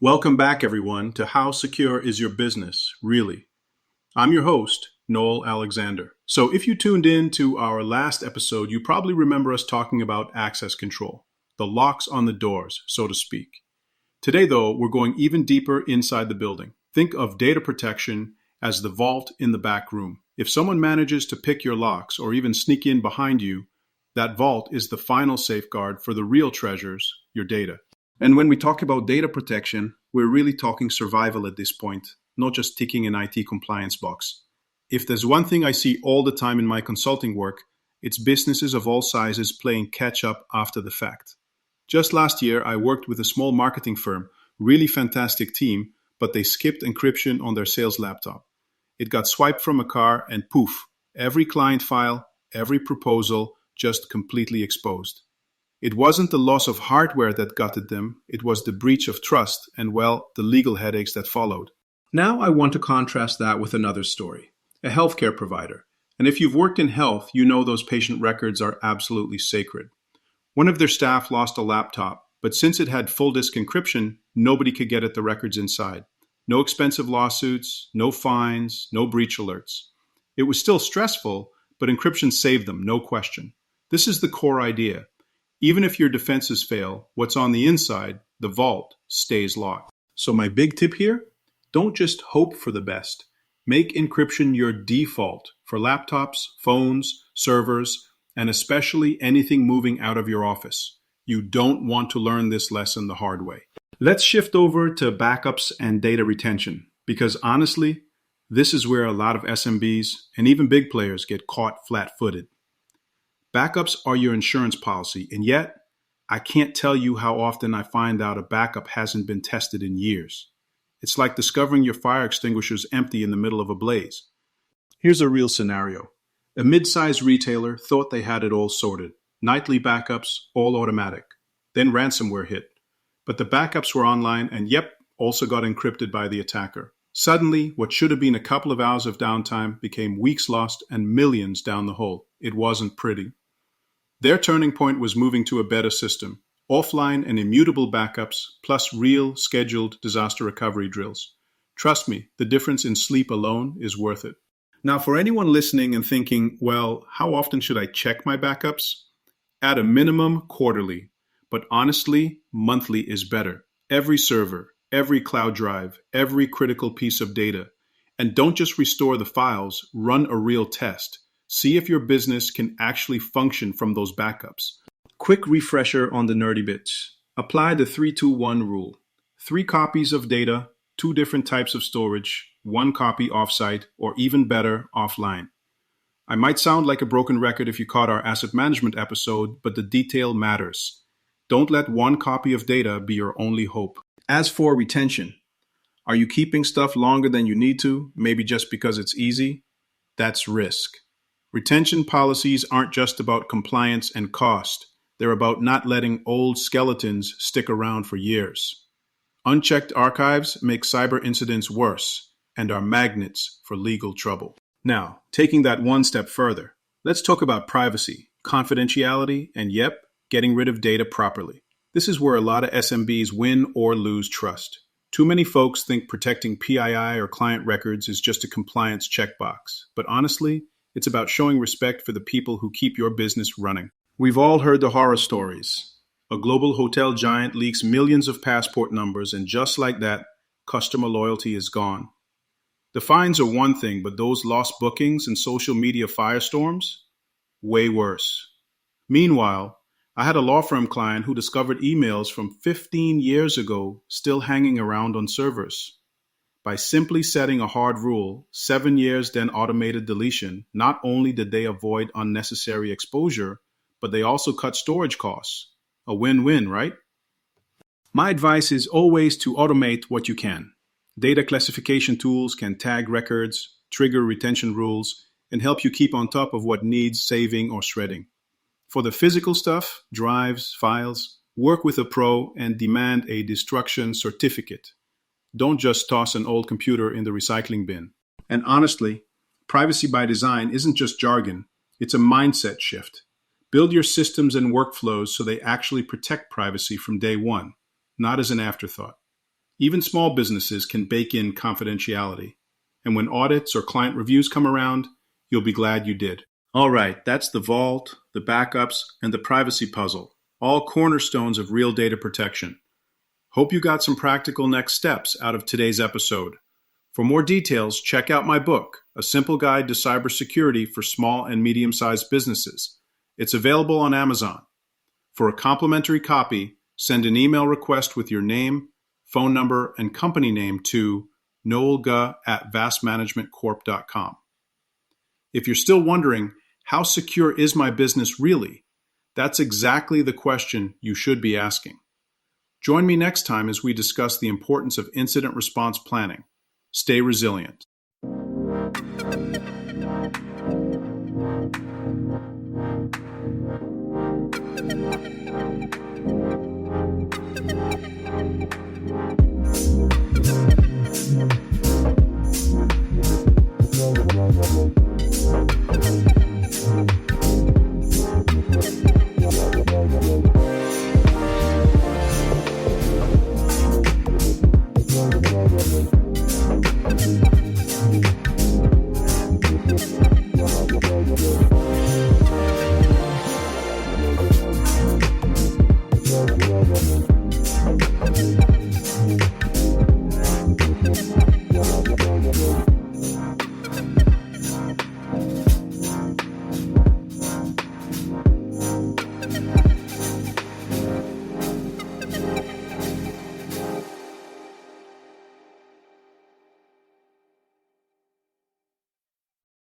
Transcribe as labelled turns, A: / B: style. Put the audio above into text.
A: Welcome back, everyone, to How Secure is Your Business, Really? I'm your host, Noel Alexander. So, if you tuned in to our last episode, you probably remember us talking about access control, the locks on the doors, so to speak. Today, though, we're going even deeper inside the building. Think of data protection as the vault in the back room. If someone manages to pick your locks or even sneak in behind you, that vault is the final safeguard for the real treasures, your data. And when we talk about data protection, we're really talking survival at this point, not just ticking an IT compliance box. If there's one thing I see all the time in my consulting work, it's businesses of all sizes playing catch up after the fact. Just last year, I worked with a small marketing firm, really fantastic team, but they skipped encryption on their sales laptop. It got swiped from a car and poof, every client file, every proposal just completely exposed. It wasn't the loss of hardware that gutted them, it was the breach of trust and, well, the legal headaches that followed. Now I want to contrast that with another story, a healthcare provider. And if you've worked in health, you know those patient records are absolutely sacred. One of their staff lost a laptop, but since it had full disk encryption, nobody could get at the records inside. No expensive lawsuits, no fines, no breach alerts. It was still stressful, but encryption saved them, no question. This is the core idea. Even if your defenses fail, what's on the inside, the vault, stays locked. So my big tip here, don't just hope for the best. Make encryption your default for laptops, phones, servers, and especially anything moving out of your office. You don't want to learn this lesson the hard way. Let's shift over to backups and data retention, because honestly, this is where a lot of SMBs and even big players get caught flat-footed. Backups are your insurance policy, and yet, I can't tell you how often I find out a backup hasn't been tested in years. It's like discovering your fire extinguisher's empty in the middle of a blaze. Here's a real scenario. A midsize retailer thought they had it all sorted. Nightly backups, all automatic. Then ransomware hit. But the backups were online and, also got encrypted by the attacker. Suddenly, what should have been a couple of hours of downtime became weeks lost and millions down the hole. It wasn't pretty. Their turning point was moving to a better system, offline and immutable backups, plus real, scheduled disaster recovery drills. Trust me, the difference in sleep alone is worth it. Now, for anyone listening and thinking, well, how often should I check my backups? At a minimum, quarterly. But honestly, monthly is better. Every server, every cloud drive, every critical piece of data. And don't just restore the files, run a real test. See if your business can actually function from those backups. Quick refresher on the nerdy bits. Apply the 3-2-1 rule. 3 copies of data, 2 different types of storage, 1 copy offsite, or even better, offline. I might sound like a broken record if you caught our asset management episode, but the detail matters. Don't let 1 copy of data be your only hope. As for retention, are you keeping stuff longer than you need to, maybe just because it's easy? That's risk. Retention policies aren't just about compliance and cost. They're about not letting old skeletons stick around for years. Unchecked archives make cyber incidents worse and are magnets for legal trouble. Now, taking that one step further, let's talk about privacy, confidentiality, and getting rid of data properly. This is where a lot of SMBs win or lose trust. Too many folks think protecting PII or client records is just a compliance checkbox. But honestly, it's about showing respect for the people who keep your business running. We've all heard the horror stories. A global hotel giant leaks millions of passport numbers, and just like that, customer loyalty is gone. The fines are one thing, but those lost bookings and social media firestorms? Way worse. Meanwhile, I had a law firm client who discovered emails from 15 years ago still hanging around on servers. By simply setting a hard rule, 7 years then automated deletion, not only did they avoid unnecessary exposure, but they also cut storage costs. A win-win, right? My advice is always to automate what you can. Data classification tools can tag records, trigger retention rules, and help you keep on top of what needs saving or shredding. For the physical stuff, drives, files, work with a pro and demand a destruction certificate. Don't just toss an old computer in the recycling bin. And honestly, privacy by design isn't just jargon, it's a mindset shift. Build your systems and workflows so they actually protect privacy from day one, not as an afterthought. Even small businesses can bake in confidentiality. And when audits or client reviews come around, you'll be glad you did. All right, that's the vault, the backups, and the privacy puzzle, all cornerstones of real data protection. Hope you got some practical next steps out of today's episode. For more details, check out my book, A Simple Guide to Cybersecurity for Small and Medium-Sized Businesses. It's available on Amazon. For a complimentary copy, send an email request with your name, phone number, and company name to noelga@vastmanagementcorp.com. If you're still wondering, how secure is my business really? That's exactly the question you should be asking. Join me next time as we discuss the importance of incident response planning. Stay resilient.